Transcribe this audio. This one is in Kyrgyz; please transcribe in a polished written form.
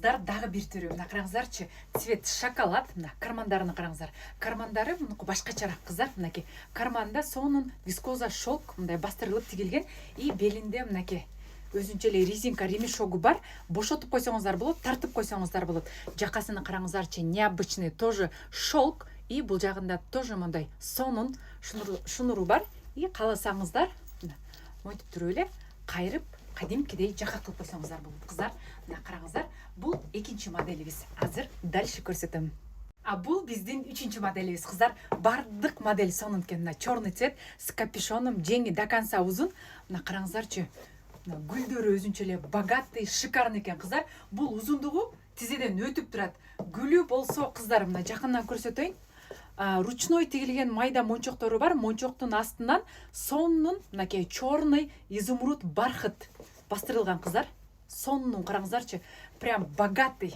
кыздар дагы бир түрү. Мына караңыздарчы, цвет шоколад. Мына кармандарын караңыздар. Кармандары мынакы башкачараак кыздар. Мынакей карманда сонун вискоза шелк мындай бастырылып тигилген и белинде мынакей өзүнчө эле резинка ремешогу бар. Бошотуп койсоңуздар болот, тартып койсоңуздар болот. Жакасыны караңыздарчы, необычный тоже шелк и бул жагында тоже мындай сонун шнуру бар. И кааласаңыздар монтип туруп эле кайрып кадимкидей жака кылып койсоңуздар болот кыздар. Мына караңыздар, бул экинчи моделибиз. Азыр дальше көрсөтөм. А бул биздин үчүнчү моделибиз кыздар. Бардык модель сонун экен. Мына черный цвет с капюшоном, жеңи до конца узун. Мына караңыздарчы, мына гүлдөрү өзүнчө эле богатый, шикарный экен кыздар. Бул узундугу тизеден өтүп турат. Гүлү болсо кыздар, мына жакындан көрсөтөйүн. Ручной тигилген майда мончоктору бар. Мончоктун астынан сонун мынакей черный изумруд бархат бастырылган кыздар. Сонун караңыздарчы, прям богатый.